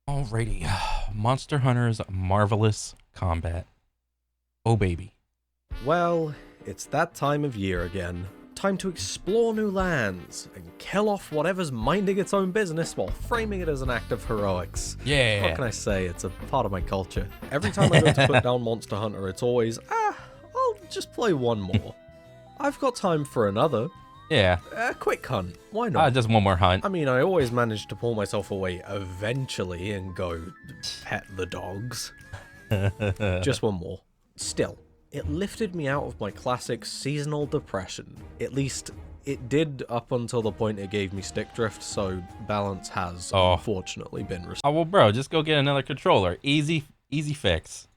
Alrighty. Monster Hunter's Marvelous Combat. Oh, baby. Well, it's that time of year again. Time to explore new lands and kill off whatever's minding its own business while framing it as an act of heroics. Yeah. What can I say? It's a part of my culture. Every time I go to put down Monster Hunter, it's always, I'll just play one more. I've got time for another. Yeah. A quick hunt. Why not? Just one more hunt. I mean, I always manage to pull myself away eventually and go pet the dogs. Just one more. Still, it lifted me out of my classic seasonal depression. At least, it did up until the point it gave me stick drift, so balance has unfortunately been restored. Oh, well, bro, just go get another controller. Easy fix.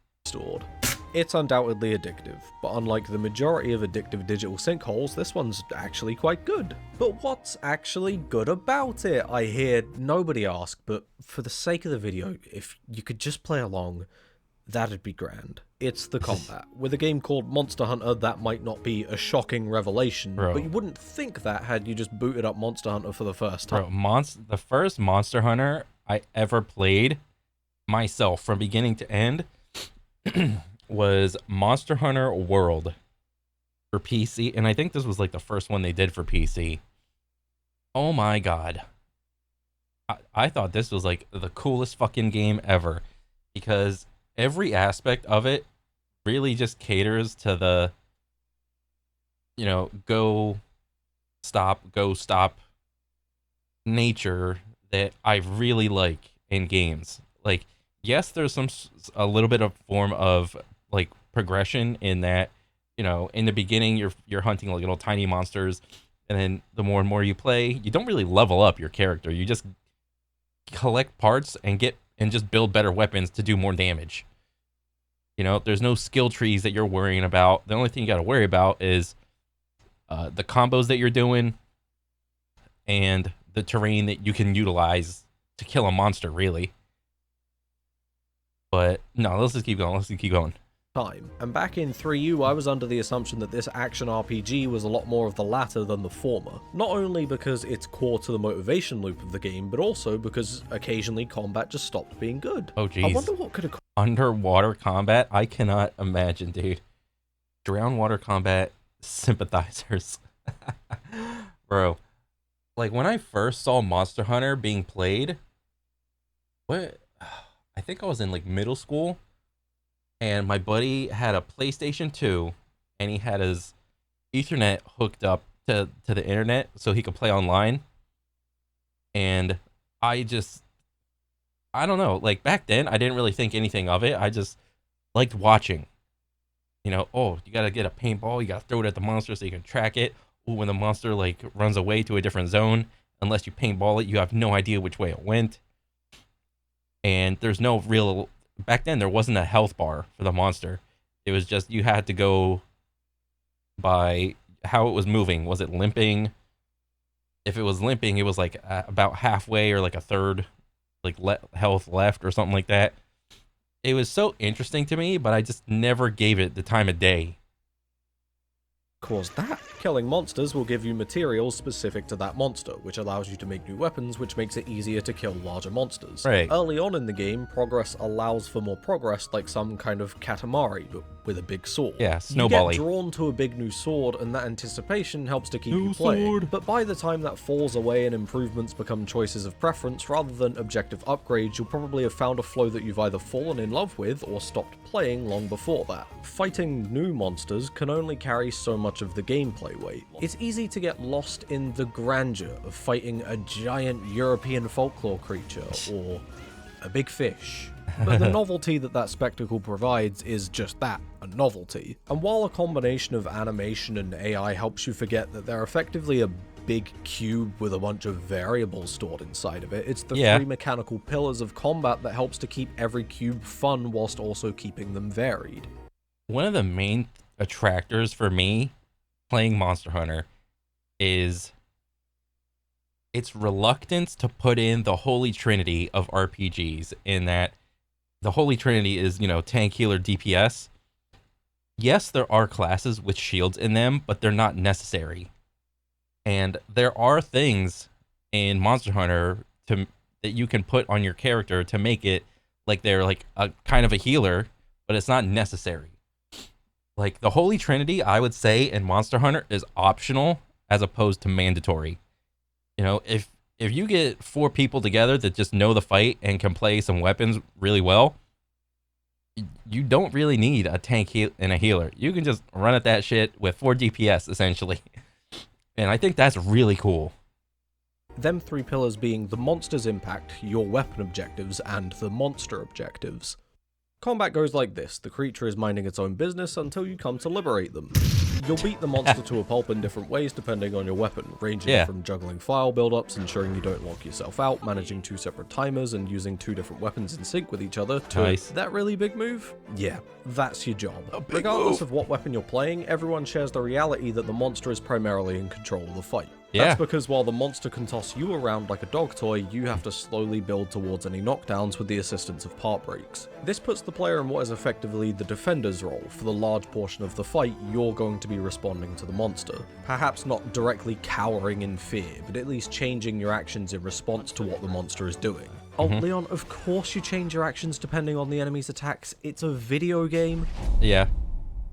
It's undoubtedly addictive, but unlike the majority of addictive digital sinkholes, this one's actually quite good. But what's actually good about it? I hear nobody ask, but for the sake of the video, if you could just play along, that'd be grand. It's the combat. With a game called Monster Hunter, that might not be a shocking revelation, but you wouldn't think that had you just booted up Monster Hunter for the first time. Bro, the first Monster Hunter I ever played myself from beginning to end was Monster Hunter World for PC, and I think this was like the first one they did for PC. Oh my god. I thought this was like the coolest fucking game ever, because every aspect of it really just caters to the, go stop nature that I really like in games. Like, yes, there's a little bit of form of like progression in that, in the beginning you're hunting like little tiny monsters, and then the more and more you play, you don't really level up your character. You just collect parts and just build better weapons to do more damage. There's no skill trees that you're worrying about. The only thing you got to worry about is the combos that you're doing and the terrain that you can utilize to kill a monster, really. But no, let's just keep going. And back in 3U, I was under the assumption that this action RPG was a lot more of the latter than the former. Not only because it's core to the motivation loop of the game, but also because occasionally combat just stopped being good. Oh jeez. I wonder what could have... Underwater combat? I cannot imagine, dude. Groundwater combat sympathizers. Bro, like when I first saw Monster Hunter being played, I think I was in like middle school, and my buddy had a PlayStation 2, and he had his Ethernet hooked up to the internet so he could play online. And I don't know, like back then I didn't really think anything of it. I just liked watching. Oh, you gotta get a paintball, you gotta throw it at the monster so you can track it. Ooh, when the monster like runs away to a different zone, unless you paintball it, you have no idea which way it went. And there's no real... Back then, there wasn't a health bar for the monster. It was just you had to go by how it was moving. Was it limping? If it was limping, it was like about halfway or like a third like health left or something like that. It was so interesting to me, but I just never gave it the time of day. Cause that. Killing monsters will give you materials specific to that monster, which allows you to make new weapons, which makes it easier to kill larger monsters. Right. Early on in the game, progress allows for more progress, like some kind of katamari, but with a big sword. Yeah, snowbally. You get drawn to a big new sword, and that anticipation helps to keep you playing. But by the time that falls away and improvements become choices of preference rather than objective upgrades, you'll probably have found a flow that you've either fallen in love with or stopped playing long before that. Fighting new monsters can only carry so much of the gameplay weight. It's easy to get lost in the grandeur of fighting a giant European folklore creature or a big fish. But the novelty that spectacle provides is just that, a novelty. And while a combination of animation and AI helps you forget that they're effectively a big cube with a bunch of variables stored inside of it, it's the three mechanical pillars of combat that helps to keep every cube fun whilst also keeping them varied. One of the main attractors for me playing Monster Hunter is its reluctance to put in the holy trinity of RPGs, in that the holy trinity is, tank, healer, DPS. Yes, there are classes with shields in them, but they're not necessary. And there are things in Monster Hunter that you can put on your character to make it like they're like a kind of a healer, but it's not necessary. Like the Holy Trinity, I would say in Monster Hunter is optional as opposed to mandatory. You know, if you get 4 people together that just know the fight and can play some weapons really well, you don't really need a tank and a healer. You can just run at that shit with 4 DPS essentially. And I think that's really cool. Them 3 pillars being the monster's impact, your weapon objectives, and the monster objectives. Combat goes like this: the creature is minding its own business until you come to liberate them. You'll beat the monster to a pulp in different ways depending on your weapon, ranging from juggling file buildups, ensuring you don't lock yourself out, managing 2 separate timers, and using 2 different weapons in sync with each other, to that really big move? Yeah, that's your job. Regardless of what weapon you're playing, everyone shares the reality that the monster is primarily in control of the fight. That's because while the monster can toss you around like a dog toy, you have to slowly build towards any knockdowns with the assistance of part breaks. This puts the player in what is effectively the defender's role. For the large portion of the fight, you're going to be responding to the monster. Perhaps not directly cowering in fear, but at least changing your actions in response to what the monster is doing. Oh, Leon, of course you change your actions depending on the enemy's attacks. It's a video game. Yeah.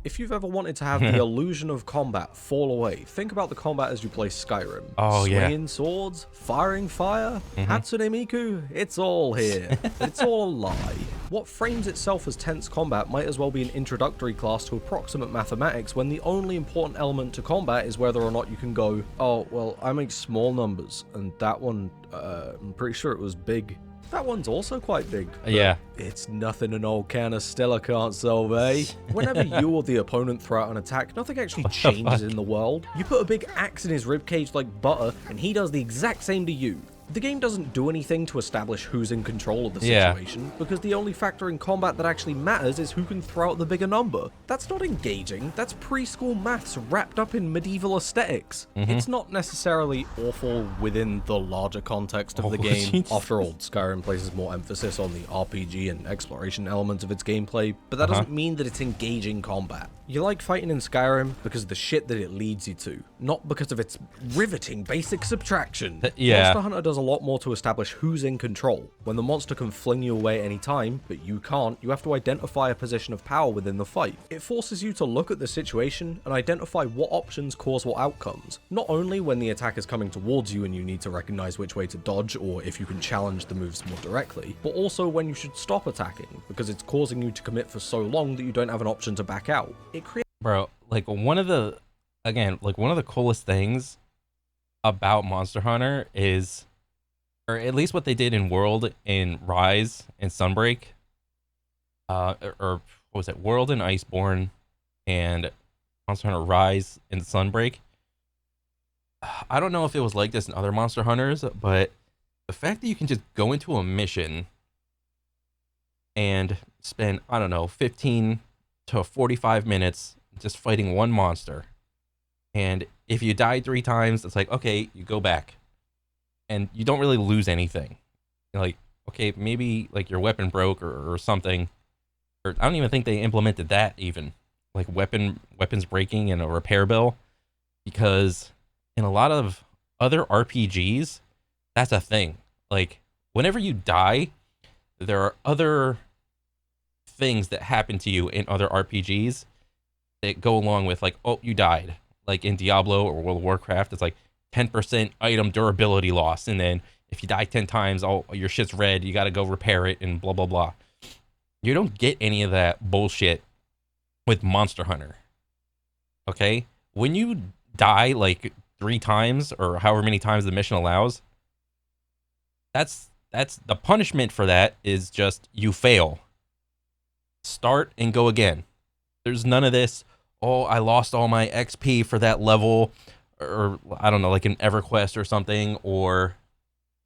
If you've ever wanted to have the illusion of combat fall away, think about the combat as you play Skyrim. Swinging swords, firing fire, Hatsune Miku, it's all here. It's all a lie. What frames itself as tense combat might as well be an introductory class to approximate mathematics, when the only important element to combat is whether or not you can go, oh, well, I make small numbers, and that one, I'm pretty sure it was big. That one's also quite big. Yeah. It's nothing an old can of Stella can't solve, eh? Whenever you or the opponent throw out an attack, nothing actually changes in the world. You put a big axe in his ribcage like butter, and he does the exact same to you. The game doesn't do anything to establish who's in control of the situation, because the only factor in combat that actually matters is who can throw out the bigger number. That's not engaging, that's preschool maths wrapped up in medieval aesthetics. It's not necessarily awful within the larger context of the game. After all, Skyrim places more emphasis on the RPG and exploration elements of its gameplay, but that doesn't mean that it's engaging combat. You like fighting in Skyrim because of the shit that it leads you to, not because of its riveting basic subtraction. Monster Hunter does a lot more to establish who's in control. When the monster can fling you away at any time, but you can't, you have to identify a position of power within the fight. It forces you to look at the situation and identify what options cause what outcomes. Not only when the attack is coming towards you and you need to recognize which way to dodge, or if you can challenge the moves more directly, but also when you should stop attacking, because it's causing you to commit for so long that you don't have an option to back out. Bro, like one of the coolest things about Monster Hunter is, or at least what they did in World and Rise and Sunbreak, or what was it, World and Iceborne and Monster Hunter Rise and Sunbreak. I don't know if it was like this in other Monster Hunters, but the fact that you can just go into a mission and spend, I don't know, 15 to 45 minutes just fighting one monster, and if you die 3 times, it's like, okay, you go back and you don't really lose anything. You're like, okay, maybe like your weapon broke or something, or I don't even think they implemented that, even like weapons breaking and a repair bill, because in a lot of other RPGs that's a thing. Like whenever you die, there are other things that happen to you in other RPGs that go along with, like, oh, you died. Like in Diablo or World of Warcraft, it's like 10% item durability loss, and then if you die 10 times, all your shit's red, you got to go repair it and blah blah blah. You don't get any of that bullshit with Monster Hunter. Okay? When you die like 3 times or however many times the mission allows, that's the punishment for that is just you fail. Start and go again. There's none of this, oh, I lost all my XP for that level, or I don't know, like an EverQuest or something, or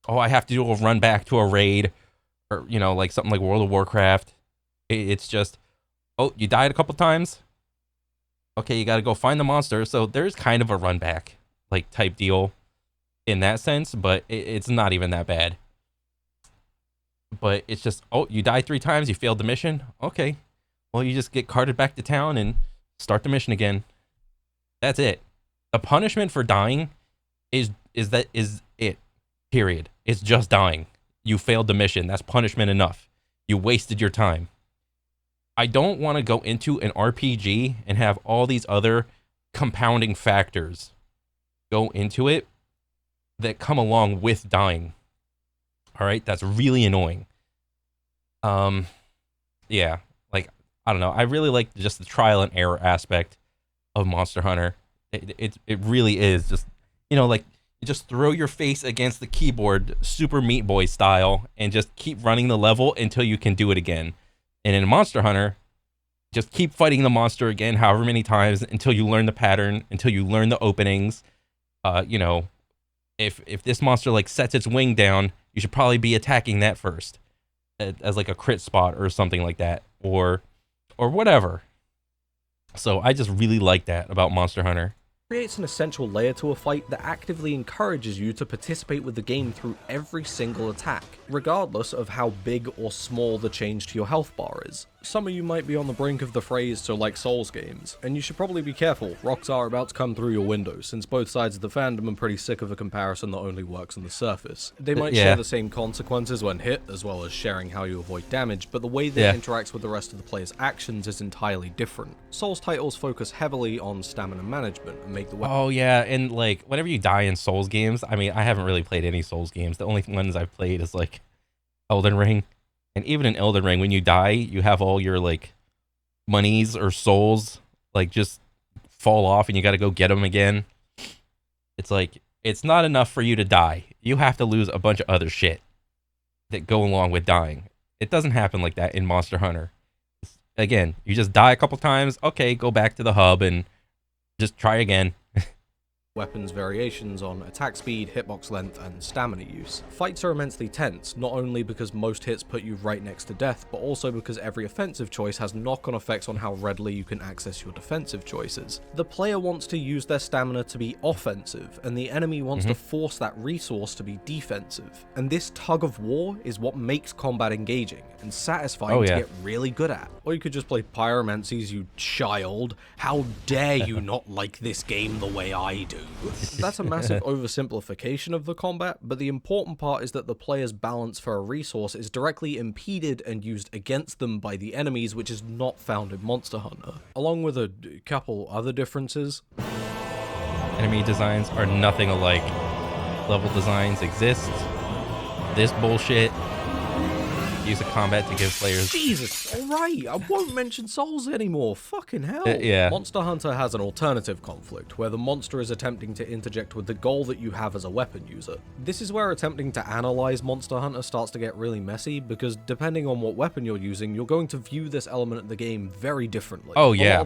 oh, I have to do a run back to a raid, or, you know, like something like World of Warcraft. It's just, oh, you died a couple times? Okay, you got to go find the monster. So there's kind of a run back, like, type deal in that sense, but it's not even that bad. But it's just, oh, you died 3 times, you failed the mission? Okay, well, you just get carted back to town and start the mission again. That's it. The punishment for dying is it. Period. It's just dying. You failed the mission. That's punishment enough. You wasted your time. I don't want to go into an RPG and have all these other compounding factors go into it that come along with dying. All right, that's really annoying. Yeah, like, I don't know. I really like just the trial and error aspect of Monster Hunter. It really is just, like, you just throw your face against the keyboard, Super Meat Boy style, and just keep running the level until you can do it again. And in Monster Hunter, just keep fighting the monster again, however many times, until you learn the pattern, until you learn the openings. If this monster like sets its wing down, you should probably be attacking that first, as like a crit spot or something like that, or whatever. So I just really like that about Monster Hunter. Creates an essential layer to a fight that actively encourages you to participate with the game through every single attack, regardless of how big or small the change to your health bar is. Some of you might be on the brink of the phrase to like Souls games, and you should probably be careful. Rocks are about to come through your window, since both sides of the fandom are pretty sick of a comparison that only works on the surface. They might share the same consequences when hit, as well as sharing how you avoid damage, but the way that it interacts with the rest of the player's actions is entirely different. Souls titles focus heavily on stamina management and make the weapon. Oh yeah, and like whenever you die in Souls games, I mean, I haven't really played any Souls games. The only ones I've played is like Elden Ring. And even in Elden Ring, when you die, you have all your like monies or souls like just fall off and you got to go get them again. It's like, it's not enough for you to die. You have to lose a bunch of other shit that go along with dying. It doesn't happen like that in Monster Hunter. Again, you just die a couple times. Okay, go back to the hub and just try again. Weapons variations on attack speed, hitbox length, and stamina use. Fights are immensely tense, not only because most hits put you right next to death, but also because every offensive choice has knock-on effects on how readily you can access your defensive choices. The player wants to use their stamina to be offensive, and the enemy wants to force that resource to be defensive. And this tug of war is what makes combat engaging and satisfying to get really good at. Or you could just play pyromancies, you child. How dare you not like this game the way I do? That's a massive oversimplification of the combat, but the important part is that the player's balance for a resource is directly impeded and used against them by the enemies, which is not found in Monster Hunter. Along with a couple other differences. Enemy designs are nothing alike. Level designs exist. This bullshit. Use of combat to give players... Jesus, alright, I won't mention Souls anymore, fucking hell. Yeah. Monster Hunter has an alternative conflict, where the monster is attempting to interject with the goal that you have as a weapon user. This is where attempting to analyze Monster Hunter starts to get really messy, because depending on what weapon you're using, you're going to view this element of the game very differently. Oh yeah.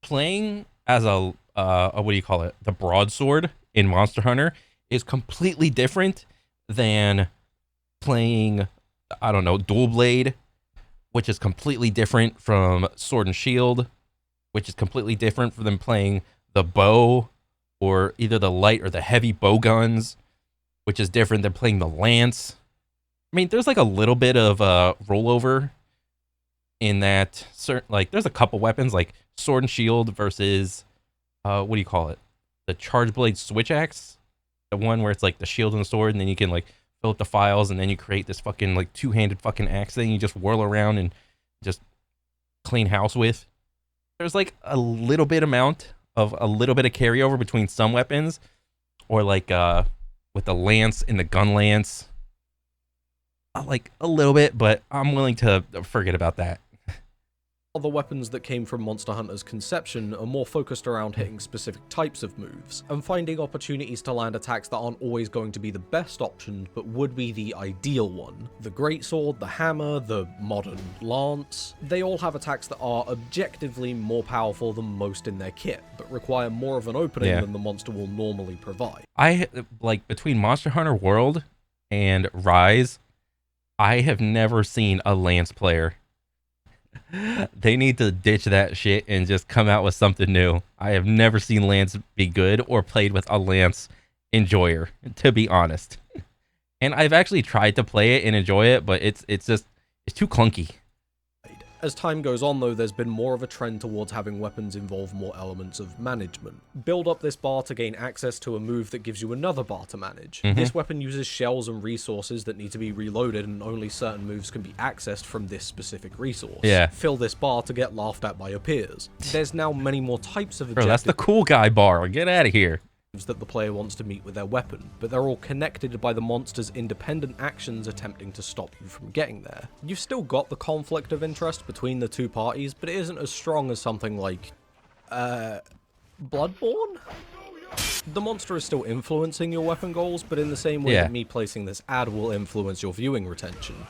Playing as a what do you call it? The broadsword in Monster Hunter is completely different than playing... I don't know, dual blade, which is completely different from sword and shield, which is completely different from them playing the bow or either the light or the heavy bow guns, which is different than playing the lance. I mean, there's like a little bit of rollover in that certain, like there's a couple weapons like sword and shield versus what do you call it? The charge blade switch axe, the one where it's like the shield and the sword, and then you can like fill up the files, and then you create this fucking like two-handed fucking axe thing you just whirl around and just clean house with. There's like a little bit of carryover between some weapons, or like with the lance and the gun lance, like a little bit, but I'm willing to forget about that. Other weapons that came from Monster Hunter's conception are more focused around hitting specific types of moves, and finding opportunities to land attacks that aren't always going to be the best option, but would be the ideal one. The greatsword, the hammer, the modern lance, they all have attacks that are objectively more powerful than most in their kit, but require more of an opening than the monster will normally provide. Between Monster Hunter World and Rise, I have never seen a lance player. They need to ditch that shit and just come out with something new. I have never seen Lance be good or played with a Lance enjoyer, to be honest. And I've actually tried to play it and enjoy it, but it's too clunky. As time goes on though, there's been more of a trend towards having weapons involve more elements of management. Build up this bar to gain access to a move that gives you another bar to manage. This weapon uses shells and resources that need to be reloaded, and only certain moves can be accessed from this specific resource. Fill this bar to get laughed at by your peers. There's now many more types of objectives. Bro, that's the cool guy bar. Get out of here. That the player wants to meet with their weapon, but they're all connected by the monster's independent actions attempting to stop you from getting there. You've still got the conflict of interest between the two parties, but it isn't as strong as something like, Bloodborne? The monster is still influencing your weapon goals, but in the same way that me placing this ad will influence your viewing retention.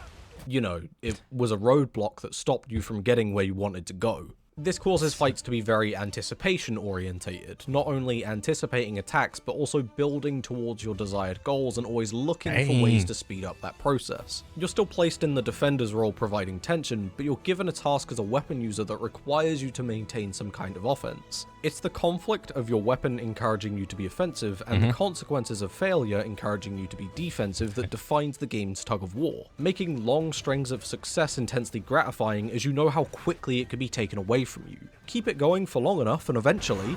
You know, it was a roadblock that stopped you from getting where you wanted to go. This causes fights to be very anticipation-orientated, not only anticipating attacks, but also building towards your desired goals and always looking for ways to speed up that process. You're still placed in the defender's role providing tension, but you're given a task as a weapon user that requires you to maintain some kind of offense. It's the conflict of your weapon encouraging you to be offensive, and the consequences of failure encouraging you to be defensive that defines the game's tug-of-war, making long strings of success intensely gratifying as you know how quickly it could be taken away from you. Keep it going for long enough and eventually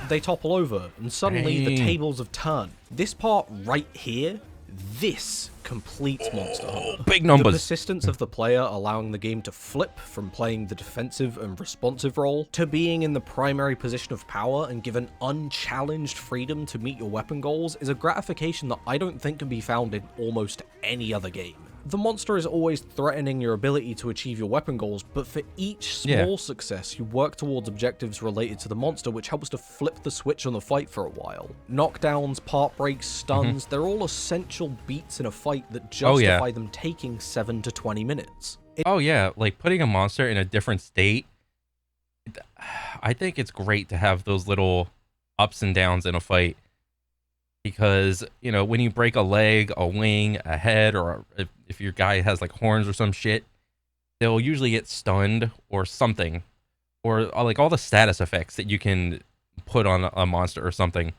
they topple over and suddenly the tables have turned. This part right here, this completes Monster Hunter. Big numbers. The persistence of the player allowing the game to flip from playing the defensive and responsive role to being in the primary position of power and given unchallenged freedom to meet your weapon goals is a gratification that I don't think can be found in almost any other game. The monster is always threatening your ability to achieve your weapon goals, but for each small success, you work towards objectives related to the monster, which helps to flip the switch on the fight for a while. Knockdowns, part breaks, stuns, they're all essential beats in a fight that justify them taking 7 to 20 minutes. Like putting a monster in a different state, I think it's great to have those little ups and downs in a fight. Because, you know, when you break a leg, a wing, a head, or if your guy has like horns or some shit, they'll usually get stunned or something. Or like all the status effects that you can put on a monster or something.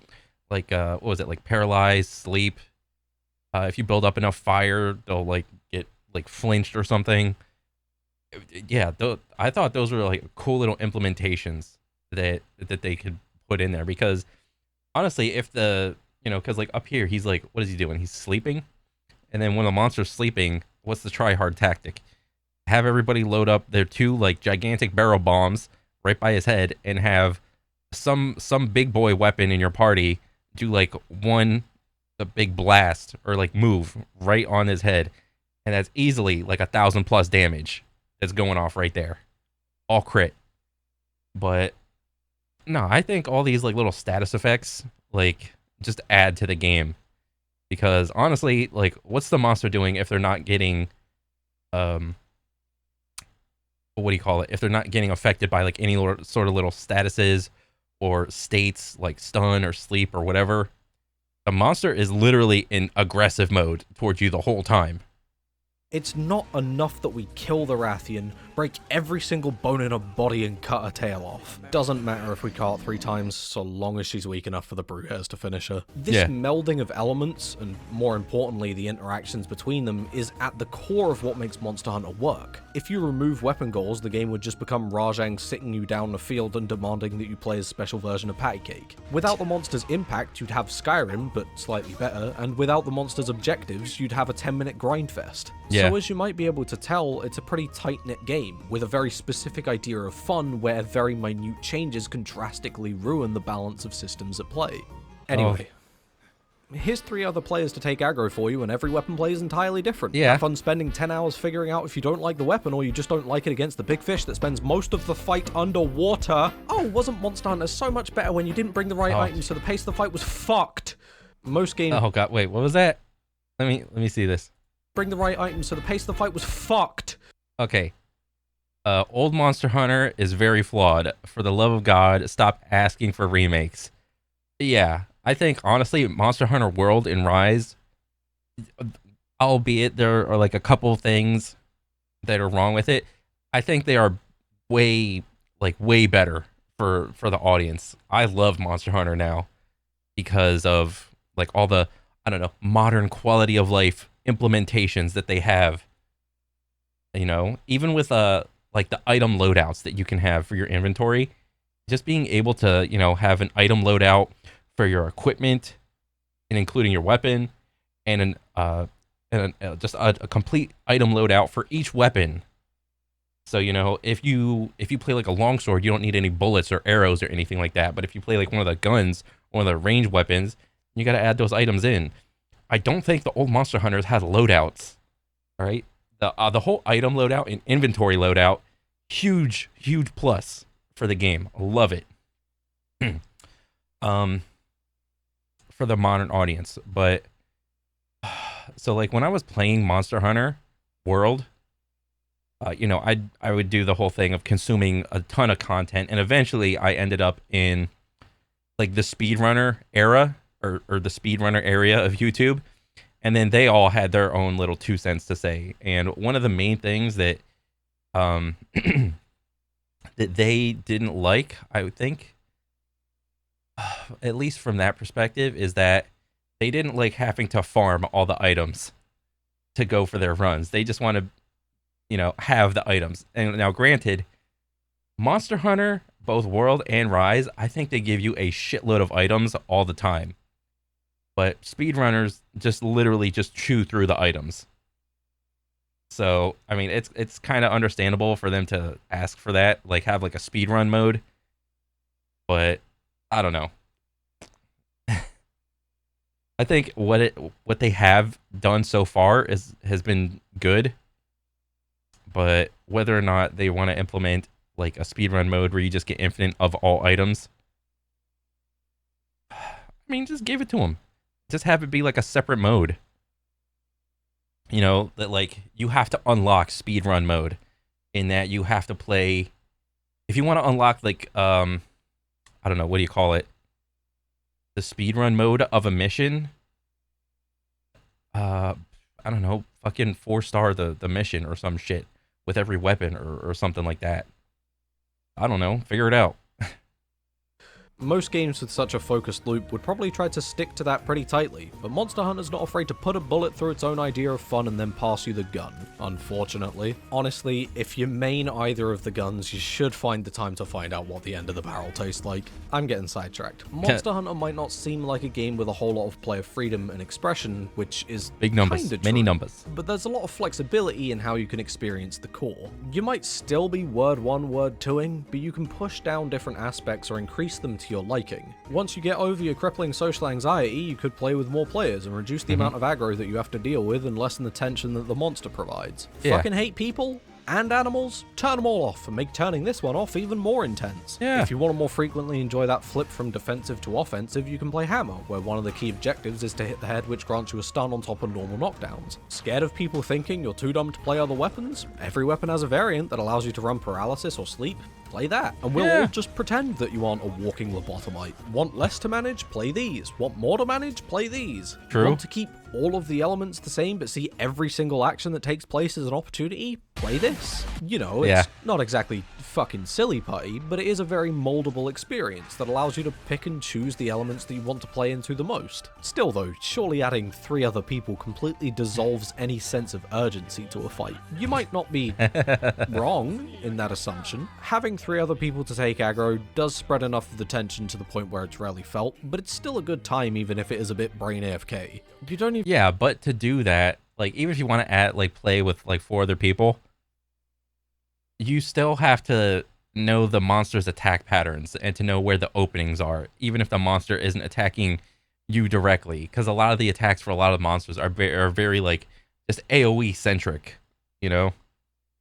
Like, what was it? Like paralyzed, sleep. If you build up enough fire, they'll like get like flinched or something. Yeah, I thought those were like cool little implementations that they could put in there. Because honestly, if the... You know, because like up here, he's like, what is he doing? He's sleeping. And then when the monster's sleeping, what's the try-hard tactic? Have everybody load up their 2 like gigantic barrel bombs right by his head and have some big boy weapon in your party do like a big blast or like move right on his head. And that's easily like 1,000+ damage that's going off right there. All crit. But no, I think all these like little status effects, like... just add to the game, because honestly, like, what's the monster doing if they're not getting what do you call it, if they're not getting affected by like any sort of little statuses or states like stun or sleep or whatever? The monster is literally in aggressive mode towards you the whole time. It's not enough that we kill the Rathian, break every single bone in her body and cut her tail off. Doesn't matter if we kill it 3 times, so long as she's weak enough for the brute hairs to finish her. This melding of elements, and more importantly the interactions between them, is at the core of what makes Monster Hunter work. If you remove weapon goals, the game would just become Rajang sitting you down the field and demanding that you play a special version of Patty Cake. Without the monster's impact, you'd have Skyrim, but slightly better, and without the monster's objectives, you'd have a 10-minute grind fest. So as you might be able to tell, it's a pretty tight-knit game, with a very specific idea of fun where very minute changes can drastically ruin the balance of systems at play. Anyway, here's 3 other players to take aggro for you, and every weapon play is entirely different. Have fun spending 10 hours figuring out if you don't like the weapon or you just don't like it against the big fish that spends most of the fight underwater. Oh, wasn't Monster Hunter so much better when you didn't bring the right items, so the pace of the fight was fucked? Most games... Oh god, wait, what was that? Let me see this. Bring the right items, so the pace of the fight was fucked. Okay. Old Monster Hunter is very flawed. For the love of God, stop asking for remakes. Yeah, I think, honestly, Monster Hunter World and Rise, albeit there are like a couple things that are wrong with it, I think they are way better for the audience. I love Monster Hunter now because of like all the, I don't know, modern quality of life implementations that they have. You know, even with like the item loadouts that you can have for your inventory, just being able to, you know, have an item loadout for your equipment and including your weapon, and just a complete item loadout for each weapon. So, you know, if you play like a longsword, you don't need any bullets or arrows or anything like that. But if you play like one of the guns, one of the ranged weapons, you got to add those items in. I don't think the old Monster Hunters had loadouts. All right, the whole item loadout and inventory loadout, huge plus for the game. I love it. um, for the modern audience, but so like when I was playing Monster Hunter World, you know, I would do the whole thing of consuming a ton of content, and eventually I ended up in like the speedrunner era or the speedrunner area of YouTube, and then they all had their own little 2 cents to say. And one of the main things that that they didn't like, I would think, at least from that perspective, is that they didn't like having to farm all the items to go for their runs. They just want to, you know, have the items. And now, granted, Monster Hunter, both World and Rise, I think they give you a shitload of items all the time. But speedrunners just literally just chew through the items. So, I mean, it's kind of understandable for them to ask for that, like have like a speedrun mode. But I don't know. I think what they have done so far has been good, but whether or not they want to implement like a speedrun mode where you just get infinite of all items, I mean, just give it to them. Just have it be like a separate mode. You know, that like you have to unlock speedrun mode in that you have to play, if you want to unlock like I don't know, what do you call it? The speedrun mode of a mission. I don't know, fucking 4-star the mission or some shit with every weapon or something like that. I don't know, figure it out. Most games with such a focused loop would probably try to stick to that pretty tightly, but Monster Hunter's not afraid to put a bullet through its own idea of fun and then pass you the gun, unfortunately. Honestly, if you main either of the guns, you should find the time to find out what the end of the barrel tastes like. I'm getting sidetracked. Monster Hunter might not seem like a game with a whole lot of player freedom and expression, which is Big numbers, many numbers. But there's a lot of flexibility in how you can experience the core. You might still be word 1, word 2ing, but you can push down different aspects or increase them to your liking. Once you get over your crippling social anxiety, you could play with more players and reduce the amount of aggro that you have to deal with and lessen the tension that the monster provides. Yeah. Fucking hate people and animals? Turn them all off and make turning this one off even more intense. Yeah. If you want to more frequently enjoy that flip from defensive to offensive, you can play Hammer, where one of the key objectives is to hit the head, which grants you a stun on top of normal knockdowns. Scared of people thinking you're too dumb to play other weapons? Every weapon has a variant that allows you to run paralysis or sleep. Play that, and we'll all just pretend that you aren't a walking lobotomite. Want less to manage? Play these. Want more to manage? Play these. True. Want to keep all of the elements the same, but see every single action that takes place as an opportunity? Play this. You know, it's not exactly fucking silly putty, but it is a very moldable experience that allows you to pick and choose the elements that you want to play into the most. Still though, surely adding 3 other people completely dissolves any sense of urgency to a fight. You might not be wrong in that assumption. Having 3 other people to take aggro does spread enough of the tension to the point where it's rarely felt, but it's still a good time even if it is a bit brain AFK. You don't even... Yeah, but to do that, like even if you want to add like play with like 4 other people, you still have to know the monster's attack patterns and to know where the openings are, even if the monster isn't attacking you directly, because a lot of the attacks for a lot of monsters are very like just AoE centric, you know?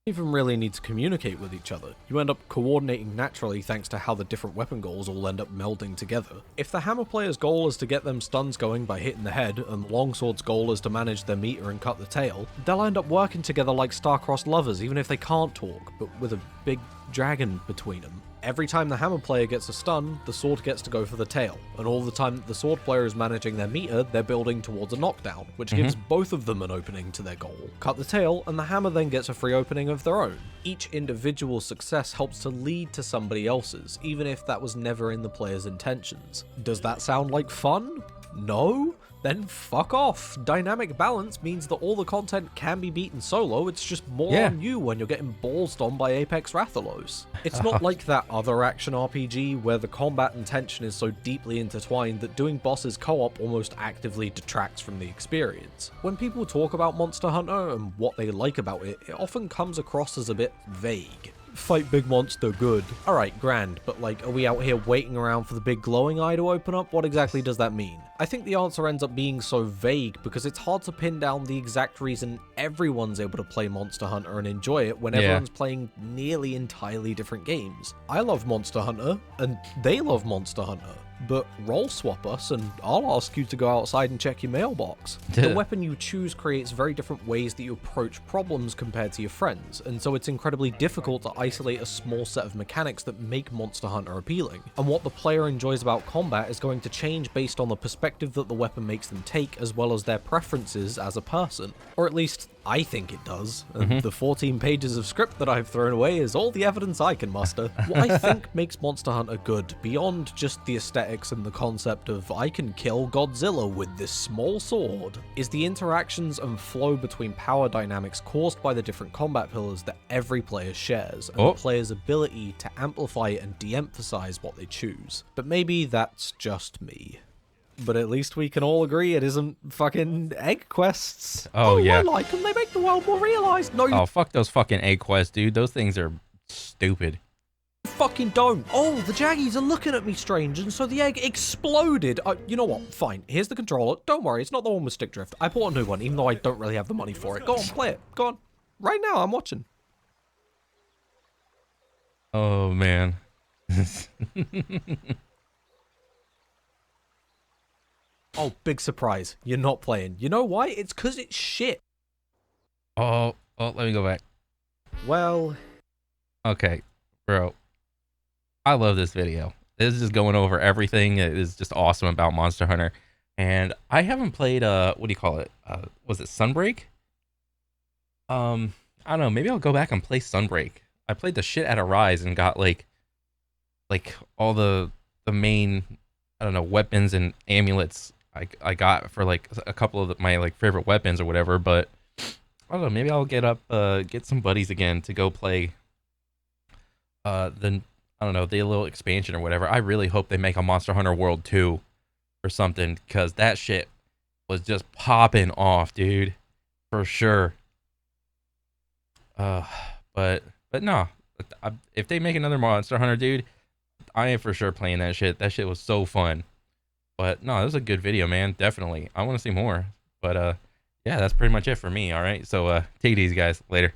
Even really need to communicate with each other. You end up coordinating naturally thanks to how the different weapon goals all end up melding together. If the hammer player's goal is to get them stuns going by hitting the head, and the longsword's goal is to manage their meter and cut the tail, they'll end up working together like star-crossed lovers even if they can't talk, but with a big dragon between them. Every time the hammer player gets a stun, the sword gets to go for the tail, and all the time that the sword player is managing their meter, they're building towards a knockdown, which gives both of them an opening to their goal. Cut the tail, and the hammer then gets a free opening of their own. Each individual success helps to lead to somebody else's, even if that was never in the player's intentions. Does that sound like fun? No? Then fuck off. Dynamic balance means that all the content can be beaten solo, it's just more Yeah. on you when you're getting ballsed on by Apex Rathalos. It's not like that other action RPG where the combat and tension is so deeply intertwined that doing bosses co-op almost actively detracts from the experience. When people talk about Monster Hunter and what they like about it, it often comes across as a bit vague. Fight big monster, good. Alright, grand, but like, are we out here waiting around for the big glowing eye to open up? What exactly does that mean? I think the answer ends up being so vague because it's hard to pin down the exact reason everyone's able to play Monster Hunter and enjoy it when everyone's playing nearly entirely different games. I love Monster Hunter, and they love Monster Hunter. But role swap us and I'll ask you to go outside and check your mailbox. The weapon you choose creates very different ways that you approach problems compared to your friends, and so it's incredibly difficult to isolate a small set of mechanics that make Monster Hunter appealing. And what the player enjoys about combat is going to change based on the perspective that the weapon makes them take, as well as their preferences as a person. Or at least, I think it does, and the 14 pages of script that I've thrown away is all the evidence I can muster. What I think makes Monster Hunter good, beyond just the aesthetics and the concept of I can kill Godzilla with this small sword, is the interactions and flow between power dynamics caused by the different combat pillars that every player shares, and the player's ability to amplify and de-emphasize what they choose. But maybe that's just me. But at least we can all agree it isn't fucking egg quests. Oh yeah. I like them, they make the world more realized. No, you Oh, fuck those fucking egg quests, dude. Those things are stupid. fucking don't. Oh, the Jaggies are looking at me strange, and so the egg exploded. You know what? Fine. Here's the controller. Don't worry, it's not the one with stick drift. I bought a new one, even though I don't really have the money for it. Go on, play it. Go on. Right now, I'm watching. Oh, man. Oh, big surprise. You're not playing. You know why? It's because it's shit. Oh, let me go back. Well, Okay, bro. I love this video. This is just going over everything. It is just awesome about Monster Hunter. And I haven't played, what do you call it? Was it Sunbreak? I don't know. Maybe I'll go back and play Sunbreak. I played the shit out of Rise and got like all the main, I don't know, weapons and amulets I got for like a couple of my like favorite weapons or whatever. But I don't know. Maybe I'll get some buddies again to go play the, I don't know, the little expansion or whatever. I really hope they make a Monster Hunter World 2 or something, because that shit was just popping off, dude, for sure. But no, if they make another Monster Hunter, dude, I am for sure playing that shit. That shit was so fun. But no, this was a good video, man. Definitely, I want to see more. But yeah, that's pretty much it for me. All right, so take it easy, guys. Later.